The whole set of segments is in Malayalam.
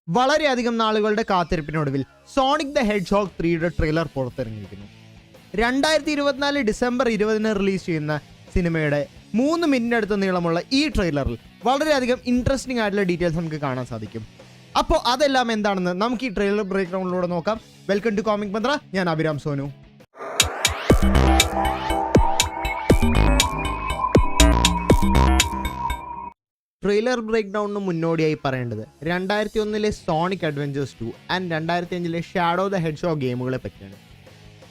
വളരെയധികം നാളുകളുടെ കാത്തിരിപ്പിനൊടുവിൽ സോണിക് ദ ഹെഡ്ജോഗ് 3യുടെ ട്രെയിലർ പുറത്തിറങ്ങിയിരിക്കുന്നു. 2024 ഡിസംബർ 20 റിലീസ് ചെയ്യുന്ന സിനിമയുടെ 3 മിനിറ്റിനടുത്ത് നീളമുള്ള ഈ ട്രെയിലറിൽ വളരെയധികം ഇൻട്രസ്റ്റിംഗ് ആയിട്ടുള്ള ഡീറ്റെയിൽസ് നമുക്ക് കാണാൻ സാധിക്കും. അപ്പോൾ അതെല്ലാം എന്താണെന്ന് നമുക്ക് ഈ ട്രെയിലർ ബ്രേക്ക് ഡൗണിലൂടെ നോക്കാം. Welcome to Comic Mantra. ഞാൻ അഭിരാം സോനു. ട്രെയിലർ ബ്രേക്ക് ഡൗണിന് മുന്നോടിയായി പറയേണ്ടത് 2001 Sonic Adventures 2 and 2005 Shadow the Hedgehog ഗെയിമുകളെ പറ്റിയാണ്.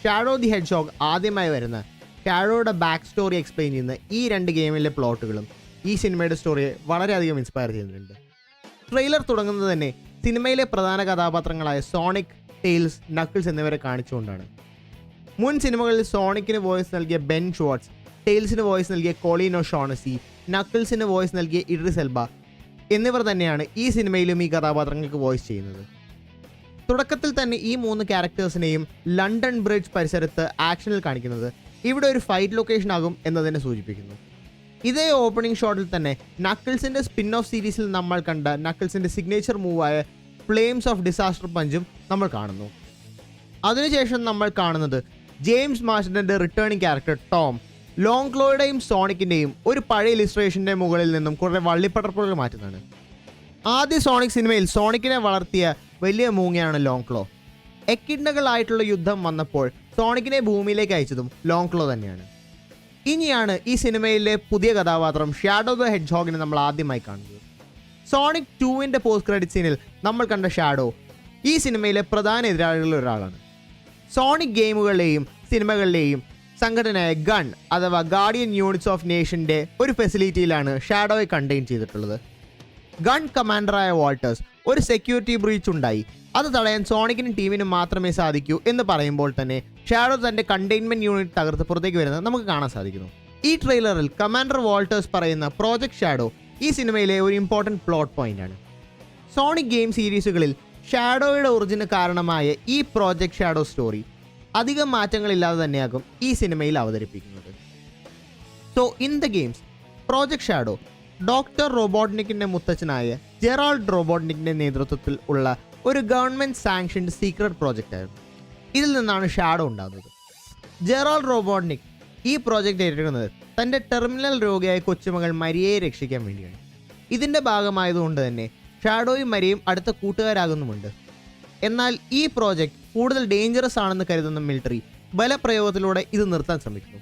ഷാഡോ ദി ഹെഡ്ജോഗ് ആദ്യമായി വരുന്ന ഷാഡോയുടെ ബാക്ക് സ്റ്റോറി എക്സ്പ്ലെയിൻ ചെയ്യുന്ന ഈ 2 ഗെയിമിലെ പ്ലോട്ടുകളും ഈ സിനിമയുടെ സ്റ്റോറിയെ വളരെയധികം ഇൻസ്പയർ ചെയ്യുന്നുണ്ട്. ട്രെയിലർ തുടങ്ങുന്നത് തന്നെ സിനിമയിലെ പ്രധാന കഥാപാത്രങ്ങളായ സോണിക്, ടെയിൽസ്, നക്കിൾസ് എന്നിവരെ കാണിച്ചുകൊണ്ടാണ്. മുൻ സിനിമകളിൽ സോണിക്കിന് വോയിസ് നൽകിയ ബെൻ ഷുവാർട്സ്, ടെയിൽസിന് വോയിസ് നൽകിയ കോളിൻ ഓഷോണസി, നക്കിൾസിന് വോയിസ് നൽകിയ ഇഡ്രിസ് എൽബ എന്നിവർ തന്നെയാണ് ഈ സിനിമയിലും ഈ കഥാപാത്രങ്ങൾക്ക് വോയിസ് ചെയ്യുന്നത്. തുടക്കത്തിൽ തന്നെ ഈ 3 ക്യാരക്ടേഴ്സിനെയും ലണ്ടൻ ബ്രിഡ്ജ് പരിസരത്ത് ആക്ഷനിൽ കാണിക്കുന്നത് ഇവിടെ ഒരു ഫൈറ്റ് ലൊക്കേഷൻ ആകും എന്നതിനെ സൂചിപ്പിക്കുന്നു. ഇതേ ഓപ്പണിംഗ് ഷോട്ടിൽ തന്നെ നക്കിൾസിൻ്റെ സ്പിൻ ഓഫ് സീരീസിൽ നമ്മൾ കണ്ട നക്കിൾസിൻ്റെ സിഗ്നേച്ചർ മൂവായ ഫ്ലെയിംസ് ഓഫ് ഡിസാസ്റ്റർ പഞ്ചും നമ്മൾ കാണുന്നു. അതിനുശേഷം നമ്മൾ കാണുന്നത് ജെയിംസ് മാർഷൻ്റെ റിട്ടേണിംഗ് ക്യാരക്ടർ ടോം ലോങ് ക്ലോയുടെയും സോണിക്കിൻ്റെയും ഒരു പഴയ ഇലിസ്ട്രേഷൻ്റെ മുകളിൽ നിന്നും കുറേ വള്ളിപ്പടർപ്പുകൾ മാറ്റുന്നതാണ്. ആദ്യ സോണിക് സിനിമയിൽ സോണിക്കിനെ വളർത്തിയ വലിയ മൂങ്ങയാണ് ലോങ് ക്ലോ. എക്കിഡ്നകളായിട്ടുള്ള യുദ്ധം വന്നപ്പോൾ സോണിക്കിനെ ഭൂമിയിലേക്ക് അയച്ചതും ലോങ് ക്ലോ തന്നെയാണ്. ഇനിയാണ് ഈ സിനിമയിലെ പുതിയ കഥാപാത്രം ഷാഡോ ദ ഹെഡ്ജോഗിനെ നമ്മൾ ആദ്യമായി കാണുന്നത്. സോണിക് 2ൻ്റെ പോസ്റ്റ് ക്രെഡിറ്റ് സീനിൽ നമ്മൾ കണ്ട ഷാഡോ ഈ സിനിമയിലെ പ്രധാന എതിരാളികളിൽ ഒരാളാണ്. സോണിക് ഗെയിമുകളിലെയും സിനിമകളിലെയും സംഘടനയായ ഗൺ അഥവാ ഗാർഡിയൻ യൂണിറ്റ്സ് ഓഫ് നേഷൻ്റെ ഒരു ഫെസിലിറ്റിയിലാണ് ഷാഡോയെ കണ്ടെയ്ൻ ചെയ്തിട്ടുള്ളത്. ഗൺ കമാൻഡറായ വാൾട്ടേഴ്സ് ഒരു സെക്യൂരിറ്റി ബ്രീച്ച് ഉണ്ടായി, അത് തടയാൻ സോണിക്കിനും ടീമിനും മാത്രമേ സാധിക്കൂ എന്ന് പറയുമ്പോൾ തന്നെ ഷാഡോ തൻ്റെ കണ്ടെയ്ൻമെൻറ്റ് യൂണിറ്റ് തകർത്ത് പുറത്തേക്ക് വരുന്നത് നമുക്ക് കാണാൻ സാധിക്കുന്നു. ഈ ട്രെയിലറിൽ കമാൻഡർ വാൾട്ടേഴ്സ് പറയുന്ന പ്രോജക്റ്റ് ഷാഡോ ഈ സിനിമയിലെ ഒരു ഇമ്പോർട്ടൻറ്റ് പ്ലോട്ട് പോയിൻ്റാണ്. സോണിക് ഗെയിം സീരീസുകളിൽ ഷാഡോയുടെ ഒറിജിന് കാരണമായ ഈ പ്രോജക്റ്റ് ഷാഡോ സ്റ്റോറി അധികം മാറ്റങ്ങളില്ലാതെ തന്നെയാകും ഈ സിനിമയിൽ അവതരിപ്പിക്കുന്നത്. So in the games Project Shadow Doctor റോബോട്ട്നിക്കിൻ്റെ മുത്തച്ഛനായ ജെറാൾഡ് റോബോട്ട്നിക്കിൻ്റെ നേതൃത്വത്തിൽ ഉള്ള ഒരു ഗവൺമെൻറ് സാങ്ഷൻഡ് സീക്രട്ട് പ്രോജക്റ്റ് ആയിരുന്നു. ഇതിൽ നിന്നാണ് ഷാഡോ ഉണ്ടാകുന്നത്. ജെറാൾഡ് റോബോട്ട്നിക് ഈ പ്രോജക്റ്റ് ഏറ്റെടുക്കുന്നത് തൻ്റെ ടെർമിനൽ രോഗിയായ കൊച്ചുമകൾ മരിയയെ രക്ഷിക്കാൻ വേണ്ടിയാണ്. ഇതിൻ്റെ ഭാഗമായതുകൊണ്ട് തന്നെ ഷാഡോയും മരിയയും അടുത്ത കൂട്ടുകാരാകുന്നുമുണ്ട്. എന്നാൽ ഈ പ്രോജക്റ്റ് കൂടുതൽ ഡേഞ്ചറസ് ആണെന്ന് കരുതുന്ന മിലിറ്ററി ബലപ്രയോഗത്തിലൂടെ ഇത് നിർത്താൻ ശ്രമിക്കുന്നു.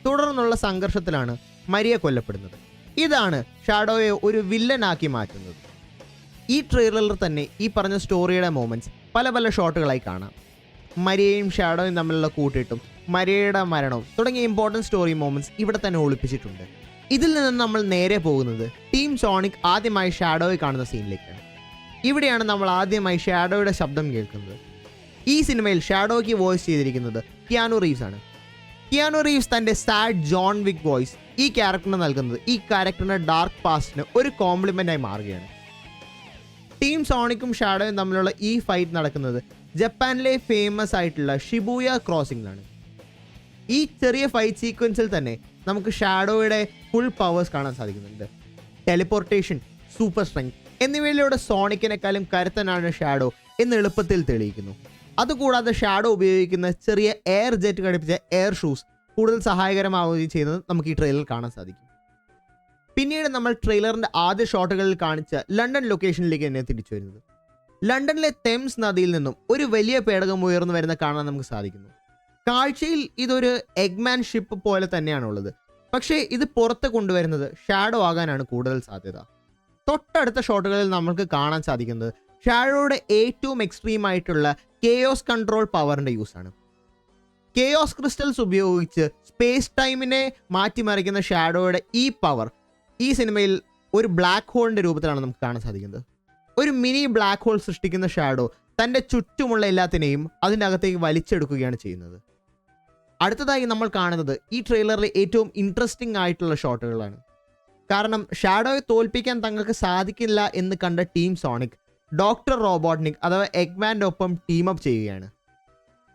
തുടർന്നുള്ള സംഘർഷത്തിലാണ് മരിയ കൊല്ലപ്പെടുന്നത്. ഇതാണ് ഷാഡോയെ ഒരു വില്ലനാക്കി മാറ്റുന്നത്. ഈ ട്രെയിലറിൽ തന്നെ ഈ പറഞ്ഞ സ്റ്റോറിയുടെ മൊമെൻറ്റ്സ് പല ഷോട്ടുകളായി കാണാം. മരിയയും ഷാഡോയും തമ്മിലുള്ള കൂട്ടിയിട്ടും മരിയയുടെ മരണവും തുടങ്ങിയ ഇമ്പോർട്ടൻറ്റ് സ്റ്റോറി മൊമെൻറ്റ്സ് ഇവിടെ തന്നെ ഒളിപ്പിച്ചിട്ടുണ്ട്. ഇതിൽ നിന്ന് നമ്മൾ നേരെ പോകുന്നത് ടീം സോണിക് ആദ്യമായി ഷാഡോയെ കാണുന്ന സീനിലേക്കാണ്. ഇവിടെയാണ് നമ്മൾ ആദ്യമായി ഷാഡോയുടെ ശബ്ദം കേൾക്കുന്നത്. ഈ സിനിമയിൽ ഷാഡോയ്ക്ക് വോയിസ് ചെയ്തിരിക്കുന്നത് കിയാനു റീവ്സ് ആണ്. കിയാനു റീവ്സ് തൻ്റെ സാഡ് ജോൺ വിക്ക് വോയിസ് ഈ ക്യാരക്ടറിന് നൽകുന്നത് ഈ ക്യാരക്ടറിൻ്റെ ഡാർക്ക് പാസ്റ്റിന് ഒരു കോംപ്ലിമെൻ്റായി മാറുകയാണ്. ടീം സോണിക്കും ഷാഡോയും തമ്മിലുള്ള ഈ ഫൈറ്റ് നടക്കുന്നത് ജപ്പാനിലെ ഫേമസ് ആയിട്ടുള്ള ഷിബൂയ ക്രോസിംഗിലാണ്. ഈ ചെറിയ ഫൈറ്റ് സീക്വൻസിൽ തന്നെ നമുക്ക് ഷാഡോയുടെ ഫുൾ പവേഴ്സ് കാണാൻ സാധിക്കുന്നുണ്ട്. ടെലിപ്പോർട്ടേഷൻ, സൂപ്പർ സ്ട്രെങ്ത് എന്നിവയിലൂടെ സോണിക്കിനെക്കാളും കരുത്തനാണ് ഷാഡോ എന്ന് എളുപ്പത്തിൽ തെളിയിക്കുന്നു. അതുകൂടാതെ ഷാഡോ ഉപയോഗിക്കുന്ന ചെറിയ എയർ ജെറ്റ് ഘടിപ്പിച്ച എയർ ഷൂസ് കൂടുതൽ സഹായകരമാവുകയും ചെയ്യുന്നത് നമുക്ക് ഈ ട്രെയിലറിൽ കാണാൻ സാധിക്കും. പിന്നീട് നമ്മൾ ട്രെയിലറിൻ്റെ ആദ്യ ഷോട്ടുകളിൽ കാണിച്ച ലണ്ടൻ ലൊക്കേഷനിലേക്ക് തന്നെ തിരിച്ചു വരുന്നത്. ലണ്ടനിലെ തെംസ് നദിയിൽ നിന്നും ഒരു വലിയ പേടകം ഉയർന്നു വരുന്ന കാണാൻ നമുക്ക് സാധിക്കുന്നു. കാഴ്ചയിൽ ഇതൊരു എഗ്മാൻ ഷിപ്പ് പോലെ തന്നെയാണുള്ളത്. പക്ഷേ ഇത് പുറത്ത് കൊണ്ടുവരുന്നത് ഷാഡോ ആകാനാണ് കൂടുതൽ സാധ്യത. തൊട്ടടുത്ത ഷോട്ടുകളിൽ നമുക്ക് കാണാൻ സാധിക്കുന്നത് ഷാഡോയുടെ ഏറ്റവും എക്സ്ട്രീം ആയിട്ടുള്ള കെയോസ് കൺട്രോൾ പവറിൻ്റെ യൂസാണ്. കെയോസ് ക്രിസ്റ്റൽസ് ഉപയോഗിച്ച് സ്പേസ് ടൈമിനെ മാറ്റിമറിക്കുന്ന ഷാഡോയുടെ ഈ പവർ ഈ സിനിമയിൽ ഒരു ബ്ലാക്ക് ഹോളിൻ്റെ രൂപത്തിലാണ് നമുക്ക് കാണാൻ സാധിക്കുന്നത്. ഒരു മിനി ബ്ലാക്ക് ഹോൾ സൃഷ്ടിക്കുന്ന ഷാഡോ തൻ്റെ ചുറ്റുമുള്ള എല്ലാത്തിനെയും അതിൻ്റെ അകത്തേക്ക് വലിച്ചെടുക്കുകയാണ് ചെയ്യുന്നത്. അടുത്തതായി നമ്മൾ കാണുന്നത് ഈ ട്രെയിലറിലെ ഏറ്റവും ഇൻട്രസ്റ്റിംഗ് ആയിട്ടുള്ള ഷോട്ടുകളാണ്. കാരണം ഷാഡോയെ തോൽപ്പിക്കാൻ തങ്ങൾക്ക് സാധിക്കില്ല എന്ന് കണ്ട ടീം സോണിക് ഡോക്ടർ റോബോട്ട്നിക് അഥവാ എഗ്മാൻ്റെ ഒപ്പം ടീമപ്പ് ചെയ്യുകയാണ്.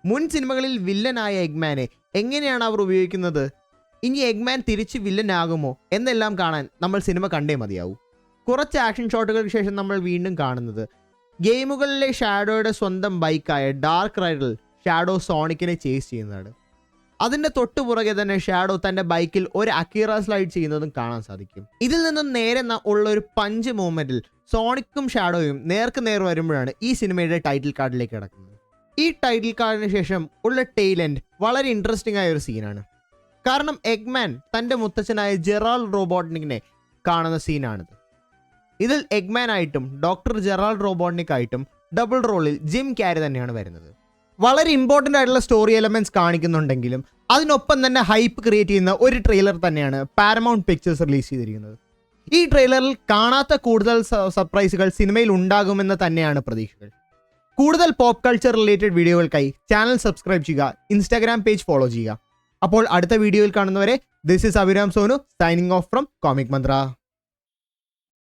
മുൻ സിനിമകളിൽ വില്ലനായ എഗ്മാനെ എങ്ങനെയാണ് അവർ ഉപയോഗിക്കുന്നത്, ഇനി എഗ്മാൻ തിരിച്ച് വില്ലനാകുമോ എന്നെല്ലാം കാണാൻ നമ്മൾ സിനിമ കണ്ടേ മതിയാവൂ. കുറച്ച് ആക്ഷൻ ഷോട്ടുകൾക്ക് ശേഷം നമ്മൾ വീണ്ടും കാണുന്നത് ഗെയിമുകളിലെ ഷാഡോയുടെ സ്വന്തം ബൈക്കായ ഡാർക്ക് റൈഡറിൽ ഷാഡോ സോണിക്കിനെ ചേസ് ചെയ്യുന്നതാണ്. അതിൻ്റെ തൊട്ടുപുറകെ തന്നെ ഷാഡോ തൻ്റെ ബൈക്കിൽ ഒരു അക്കീറ സ്ലൈഡ് ചെയ്യുന്നതും കാണാൻ സാധിക്കും. ഇതിൽ നിന്നും നേരെ ഉള്ള ഒരു പഞ്ച് മൂവ്മെൻറ്റിൽ സോണിക്കും ഷാഡോയും നേർക്ക് നേർ വരുമ്പോഴാണ് ഈ സിനിമയുടെ ടൈറ്റിൽ കാർഡിലേക്ക് കിടക്കുന്നത്. ഈ ടൈറ്റിൽ കാർഡിന് ശേഷം ഉള്ള ടെയിൽ എൻഡ് വളരെ ഇൻട്രസ്റ്റിംഗ് ആയ ഒരു സീനാണ്. കാരണം എഗ്മാൻ തൻ്റെ മുത്തച്ഛനായ ജെറാൾ റോബോട്ട്നിക്കിനെ കാണുന്ന സീനാണിത്. ഇതിൽ എഗ്മാൻ ആയിട്ടും ഡോക്ടർ ജെറാൾ റോബോട്ട്നിക് ആയിട്ടും ഡബിൾ റോളിൽ ജിം ക്യാരി തന്നെയാണ് വരുന്നത്. വളരെ ഇമ്പോർട്ടൻ്റ് ആയിട്ടുള്ള സ്റ്റോറി എലമെൻറ്റ്സ് കാണിക്കുന്നുണ്ടെങ്കിലും അതിനൊപ്പം തന്നെ ഹൈപ്പ് ക്രിയേറ്റ് ചെയ്യുന്ന ഒരു ട്രെയിലർ തന്നെയാണ് പാരമൗണ്ട് പിക്ചേഴ്സ് റിലീസ് ചെയ്തിരിക്കുന്നത്. ഈ ട്രെയിലറിൽ കാണാത്ത കൂടുതൽ സർപ്രൈസുകൾ സിനിമയിൽ ഉണ്ടാകുമെന്ന് തന്നെയാണ് പ്രതീക്ഷകൾ. കൂടുതൽ പോപ്പ് കൾച്ചർ റിലേറ്റഡ് വീഡിയോകൾക്കായി ചാനൽ സബ്സ്ക്രൈബ് ചെയ്യുക, ഇൻസ്റ്റാഗ്രാം പേജ് ഫോളോ ചെയ്യുക. അപ്പോൾ അടുത്ത വീഡിയോയിൽ കാണുന്നവരെ this is Abhiram Sonu signing off from Comic Mantra.